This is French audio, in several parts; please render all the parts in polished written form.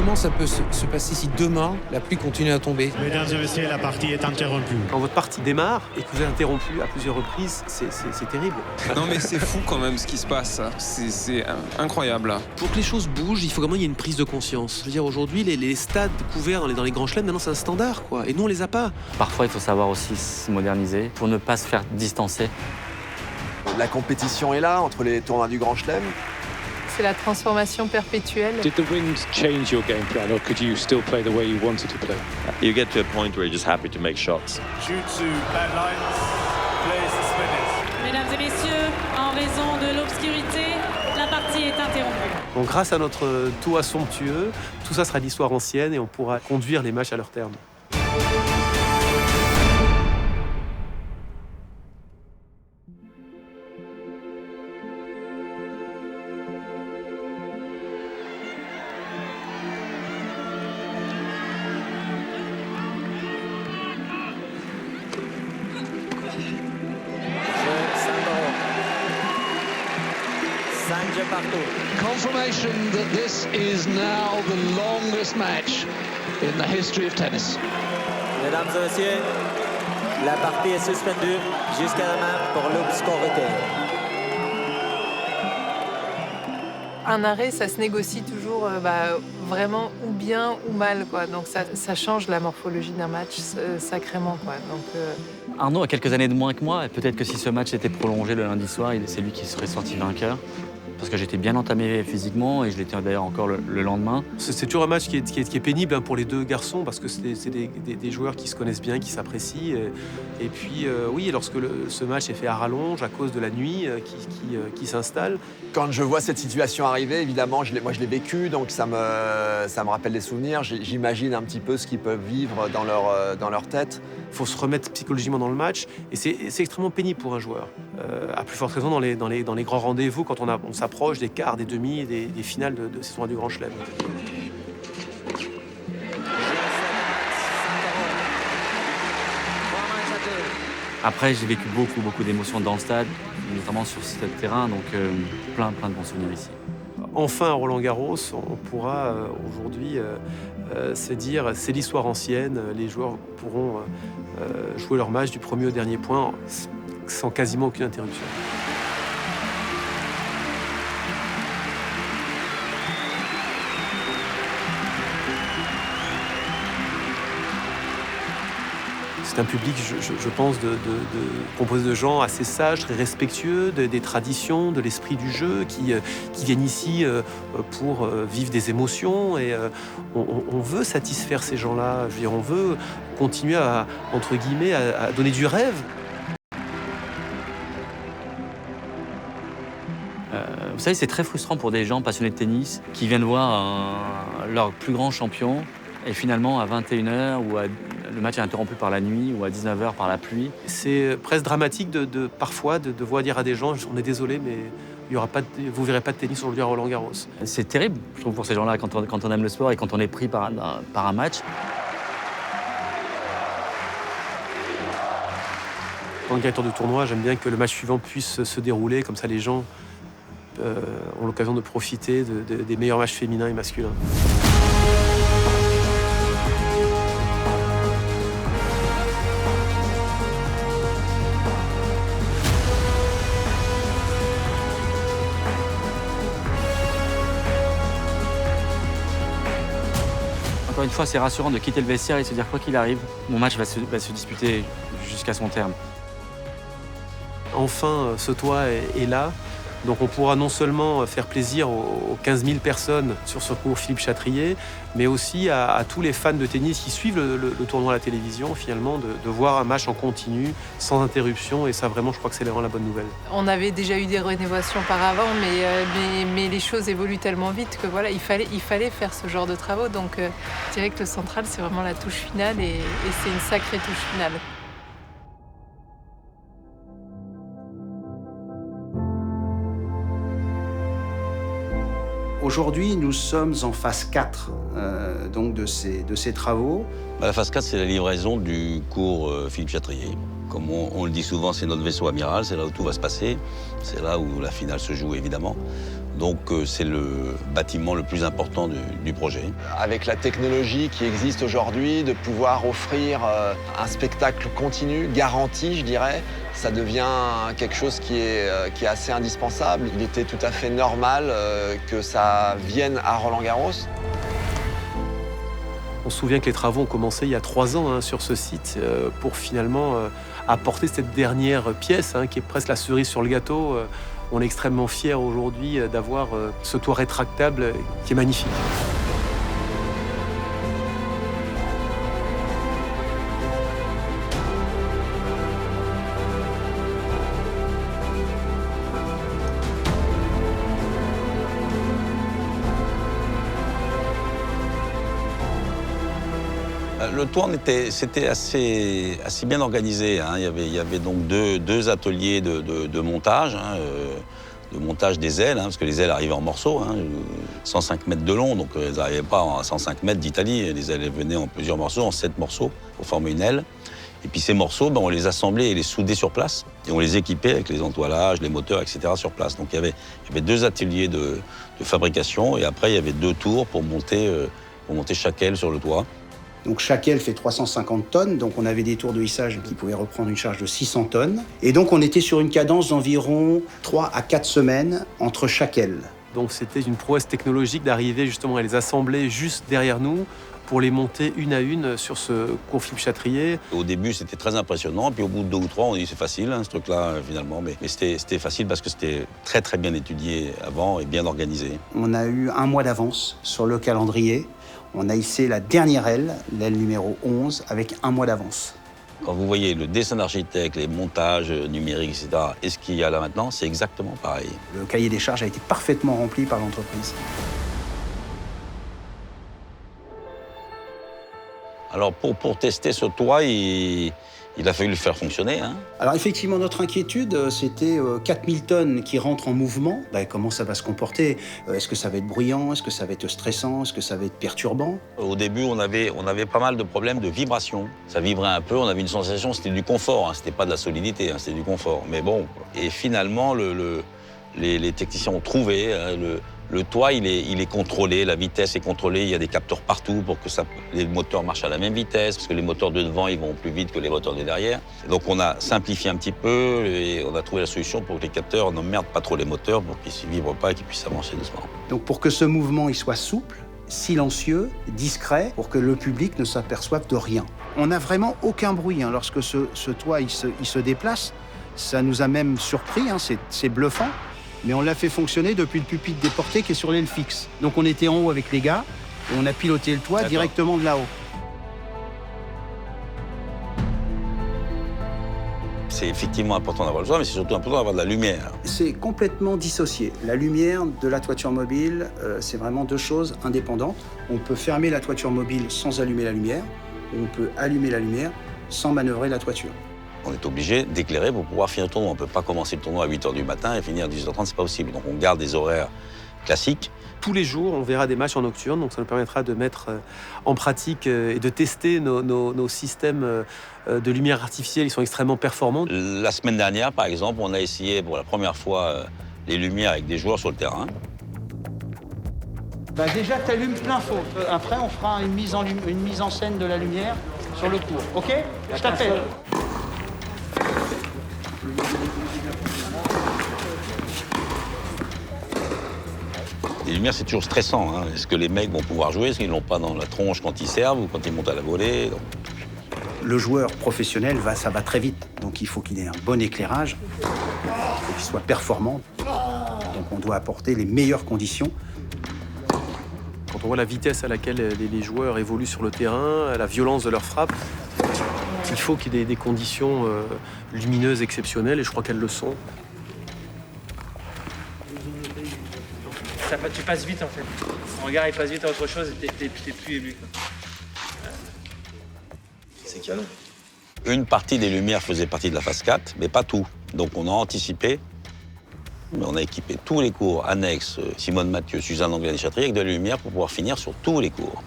comment ça peut se passer si demain, la pluie continue à tomber? Mesdames et messieurs, la partie est interrompue. Quand votre partie démarre et que vous êtes interrompu à plusieurs reprises, c'est terrible. Non mais c'est fou quand même ce qui se passe. C'est incroyable. Pour que les choses bougent, il faut vraiment qu'il y ait une prise de conscience. Je veux dire, aujourd'hui, les stades couverts dans les grands chelems, maintenant c'est un standard, quoi. Et nous, on les a pas. Parfois, il faut savoir aussi se moderniser pour ne pas se faire distancer. La compétition est là entre les tournois du Grand Chelem. C'est la transformation perpétuelle. Did the wind change your game plan, or could you still play the way you wanted to play? You get to a point where you're just happy to make shots. Due to bad lines, play suspended. Mesdames et messieurs, en raison de l'obscurité, la partie est interrompue. Donc grâce à notre toit somptueux, tout ça sera d'histoire ancienne et on pourra conduire les matchs à leur terme. Confirmation that this is now the longest match in the history of tennis. Mesdames et messieurs, la partie est suspendue jusqu'à demain pour l'obscurité. Un arrêt, ça se négocie toujours vraiment ou bien ou mal, quoi. Donc ça change la morphologie d'un match sacrément, quoi. Donc, Arnaud a quelques années de moins que moi, et peut-être que si ce match était prolongé le lundi soir, c'est lui qui serait sorti vainqueur. Parce que j'étais bien entamé physiquement et je l'étais d'ailleurs encore le lendemain. C'est toujours un match qui est pénible pour les deux garçons parce que c'est des joueurs qui se connaissent bien, qui s'apprécient. Et puis, oui, lorsque ce match est fait à rallonge à cause de la nuit qui s'installe. Quand je vois cette situation arriver, évidemment, moi je l'ai vécu, donc ça me rappelle des souvenirs. J'imagine un petit peu ce qu'ils peuvent vivre dans leur tête. Il faut se remettre psychologiquement dans le match et c'est extrêmement pénible pour un joueur. À plus forte raison dans les grands rendez-vous, quand on s'approche des quarts, des demi, des finales de ces tournois du Grand Chelem. Après, j'ai vécu beaucoup d'émotions dans le stade, notamment sur ce terrain, donc plein de bons souvenirs ici. Enfin, à Roland-Garros, on pourra aujourd'hui se dire c'est l'histoire ancienne, les joueurs pourront jouer leur match du premier au dernier point sans quasiment aucune interruption. C'est un public, je pense, composé de gens assez sages, très respectueux des traditions, de l'esprit du jeu, qui viennent ici pour vivre des émotions. Et on veut satisfaire ces gens-là. Je veux dire, on veut continuer entre guillemets, à donner du rêve. Vous savez, c'est très frustrant pour des gens passionnés de tennis qui viennent voir leur plus grand champion et finalement à 21h ou le match est interrompu par la nuit ou à 19h par la pluie. C'est presque dramatique parfois de devoir dire à des gens on est désolé mais vous verrez pas de tennis aujourd'hui à Roland-Garros. C'est terrible, je trouve, pour ces gens-là quand on aime le sport et quand on est pris par un match. En tant que directeur de tournoi, j'aime bien que le match suivant puisse se dérouler, comme ça les gens ont l'occasion de profiter des meilleurs matchs féminins et masculins. Encore une fois, c'est rassurant de quitter le vestiaire et se dire quoi qu'il arrive, mon match va se disputer jusqu'à son terme. Enfin, ce toit est là. Donc on pourra non seulement faire plaisir aux 15 000 personnes sur ce cours Philippe Chatrier, mais aussi à tous les fans de tennis qui suivent le tournoi à la télévision, finalement, de voir un match en continu, sans interruption. Et ça, vraiment, je crois que c'est vraiment la bonne nouvelle. On avait déjà eu des rénovations par avant, mais les choses évoluent tellement vite que voilà, il fallait faire ce genre de travaux. Donc je dirais que le central, c'est vraiment la touche finale et c'est une sacrée touche finale. Aujourd'hui, nous sommes en phase 4 donc de ces travaux La phase 4, c'est la livraison du cours Philippe Chatrier. Comme on le dit souvent, c'est notre vaisseau amiral, c'est là où tout va se passer. C'est là où la finale se joue, évidemment. Donc c'est le bâtiment le plus important du projet. Avec la technologie qui existe aujourd'hui, de pouvoir offrir un spectacle continu, garanti, je dirais, ça devient quelque chose qui est assez indispensable. Il était tout à fait normal que ça vienne à Roland-Garros. On se souvient que les travaux ont commencé il y a 3 ans sur ce site pour finalement apporter cette dernière pièce qui est presque la cerise sur le gâteau. On est extrêmement fiers aujourd'hui d'avoir ce toit rétractable qui est magnifique. Le toit, c'était assez bien organisé. Il y avait donc deux ateliers de montage, de montage des ailes, parce que les ailes arrivaient en morceaux, 105 mètres de long, donc elles n'arrivaient pas à 105 mètres d'Italie. Les ailes venaient en plusieurs morceaux, en 7 morceaux, pour former une aile. Et puis ces morceaux, on les assemblait et les soudait sur place. Et on les équipait avec les entoilages, les moteurs, etc. sur place. Donc il y avait 2 ateliers de fabrication, et après il y avait 2 tours pour monter chaque aile sur le toit. Donc chaque aile fait 350 tonnes, donc on avait des tours de hissage qui pouvaient reprendre une charge de 600 tonnes. Et donc on était sur une cadence d'environ 3 à 4 semaines entre chaque aile. Donc c'était une prouesse technologique d'arriver justement à les assembler juste derrière nous pour les monter une à une sur ce cours Philippe Chatrier. Au début, c'était très impressionnant, puis au bout de 2 ou 3, on dit c'est facile, ce truc-là, finalement. Mais c'était facile parce que c'était très très bien étudié avant et bien organisé. On a eu 1 mois d'avance sur le calendrier. On a hissé la dernière aile, l'aile numéro 11, avec 1 mois d'avance. Quand vous voyez le dessin d'architecte, les montages numériques, etc., et ce qu'il y a là maintenant, c'est exactement pareil. Le cahier des charges a été parfaitement rempli par l'entreprise. Alors pour tester ce toit, il a fallu le faire fonctionner. Alors effectivement, notre inquiétude, c'était 4000 tonnes qui rentrent en mouvement. Comment ça va se comporter? Est-ce que ça va être bruyant? Est-ce que ça va être stressant? Est-ce que ça va être perturbant? Au début, on avait pas mal de problèmes de vibration. Ça vibrait un peu, on avait une sensation, c'était du confort. C'était pas de la solidité, c'était du confort. Mais bon, et finalement, les techniciens ont trouvé le toit, il est contrôlé, la vitesse est contrôlée, il y a des capteurs partout pour que les moteurs marchent à la même vitesse, parce que les moteurs de devant, ils vont plus vite que les moteurs de derrière. Donc on a simplifié un petit peu et on a trouvé la solution pour que les capteurs n'emmerdent pas trop les moteurs, pour qu'ils ne vibrent pas et qu'ils puissent avancer doucement. Donc pour que ce mouvement il soit souple, silencieux, discret, pour que le public ne s'aperçoive de rien. On n'a vraiment aucun bruit lorsque ce toit il se déplace. Ça nous a même surpris, c'est bluffant. Mais on l'a fait fonctionner depuis le pupitre des portées qui est sur l'aile fixe. Donc on était en haut avec les gars et on a piloté le toit directement de là-haut. C'est effectivement important d'avoir le toit, mais c'est surtout important d'avoir de la lumière. C'est complètement dissocié. La lumière de la toiture mobile, c'est vraiment 2 choses indépendantes. On peut fermer la toiture mobile sans allumer la lumière, ou on peut allumer la lumière sans manœuvrer la toiture. On est obligé d'éclairer pour pouvoir finir le tournoi. On ne peut pas commencer le tournoi à 8h du matin et finir à 18h30, c'est pas possible. Donc on garde des horaires classiques. Tous les jours, on verra des matchs en nocturne, donc ça nous permettra de mettre en pratique et de tester nos systèmes de lumière artificielle. Ils sont extrêmement performants. La semaine dernière, par exemple, on a essayé pour la première fois les lumières avec des joueurs sur le terrain. Déjà, tu allumes plein faux. Après, on fera une mise en scène de la lumière sur le cours. OK? Je t'appelle. Les lumières, c'est toujours stressant. Est-ce que les mecs vont pouvoir jouer? Est-ce qu'ils l'ont pas dans la tronche quand ils servent ou quand ils montent à la volée? Le joueur professionnel, ça va très vite. Donc il faut qu'il ait un bon éclairage, et qu'il soit performant. Donc on doit apporter les meilleures conditions. Quand on voit la vitesse à laquelle les joueurs évoluent sur le terrain, la violence de leur frappe, il faut qu'il y ait des conditions lumineuses exceptionnelles, et je crois qu'elles le sont. Tu passes vite en fait. Ton regard il passe vite à autre chose et t'es plus ému. C'est canon. Une partie des lumières faisait partie de la phase 4, mais pas tout. Donc on a anticipé. On a équipé tous les cours annexes, Simone Mathieu, Suzanne Anglais et Chatrier, avec de la lumière pour pouvoir finir sur tous les cours.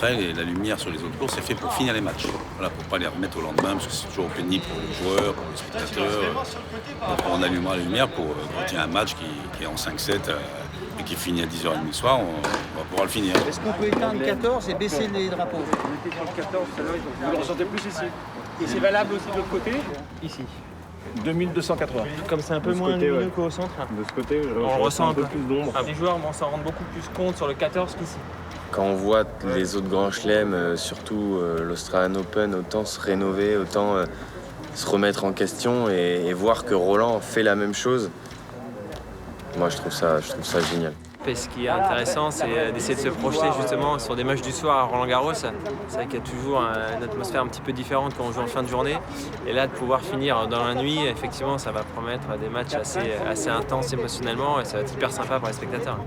après, la lumière sur les autres courses, c'est fait pour finir les matchs. Voilà, pour pas les remettre au lendemain, parce que c'est toujours pénible pour les joueurs, pour les spectateurs. Donc on allumera la lumière pour quand il y a un match qui est en 5-7 et qui finit à 10h30 le soir, on va pouvoir le finir. Est-ce qu'on peut éteindre le 14 et baisser les drapeaux? On était sur le 14, celle-là, vous le ressentez plus ici. Et c'est valable aussi de l'autre côté? Ici. 2280. Comme c'est un peu moins lumineux qu'au centre. De ce côté, on ressent un peu plus d'ombre. Les joueurs vont s'en rendre beaucoup plus compte sur le 14 qu'ici. Quand on voit les autres grands chelems, surtout l'Australian Open, autant se rénover, autant se remettre en question et voir que Roland fait la même chose, moi je trouve ça génial. Et ce qui est intéressant, c'est d'essayer de se projeter justement sur des matchs du soir à Roland-Garros. C'est vrai qu'il y a toujours une atmosphère un petit peu différente quand on joue en fin de journée. Et là, de pouvoir finir dans la nuit, effectivement, ça va promettre des matchs assez intenses émotionnellement et ça va être hyper sympa pour les spectateurs.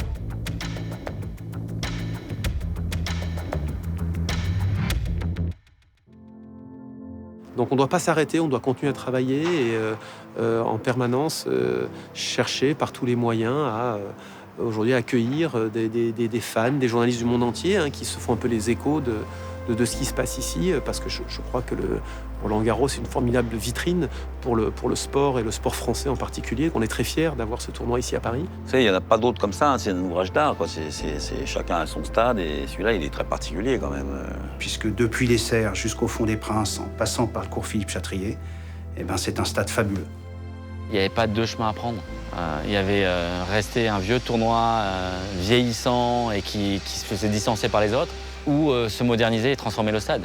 Donc on ne doit pas s'arrêter, on doit continuer à travailler et en permanence chercher par tous les moyens à aujourd'hui accueillir des fans, des journalistes du monde entier qui se font un peu les échos de ce qui se passe ici, parce que je crois que le Roland-Garros est une formidable vitrine pour le sport et le sport français en particulier, qu'on est très fiers d'avoir ce tournoi ici à Paris. Vous savez, il n'y en a pas d'autres comme ça, c'est un ouvrage d'art, quoi. Chacun a son stade et celui-là, il est très particulier quand même. Puisque depuis les Serres jusqu'au Fond des Princes, en passant par le cours Philippe-Chatrier, c'est un stade fabuleux. Il n'y avait pas deux chemins à prendre. Il y avait resté un vieux tournoi vieillissant et qui se faisait distancer par les autres, ou se moderniser et transformer le stade.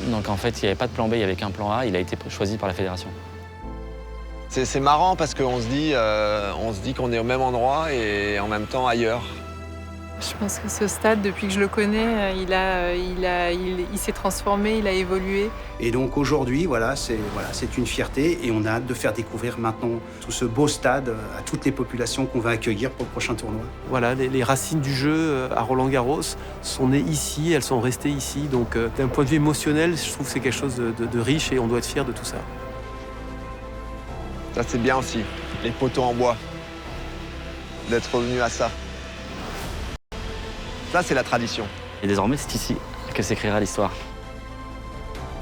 Donc en fait, il n'y avait pas de plan B, il n'y avait qu'un plan A, il a été choisi par la fédération. C'est marrant parce qu'on se dit qu'on est au même endroit et en même temps ailleurs. Je pense que ce stade, depuis que je le connais, il s'est transformé, il a évolué. Et donc aujourd'hui, c'est une fierté et on a hâte de faire découvrir maintenant tout ce beau stade à toutes les populations qu'on va accueillir pour le prochain tournoi. Voilà, les racines du jeu à Roland-Garros sont nées ici, elles sont restées ici. Donc d'un point de vue émotionnel, je trouve que c'est quelque chose de riche et on doit être fiers de tout ça. Ça c'est bien aussi, les poteaux en bois, d'être revenu à ça. Ça, c'est la tradition. Et désormais, c'est ici que s'écrira l'histoire.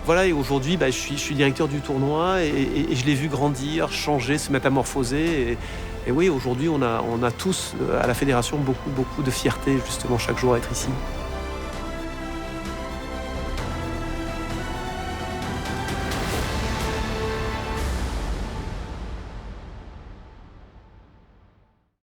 Voilà, et aujourd'hui, je suis directeur du tournoi et je l'ai vu grandir, changer, se métamorphoser. Et oui, aujourd'hui, on a tous, à la fédération, beaucoup de fierté, justement, chaque jour à être ici.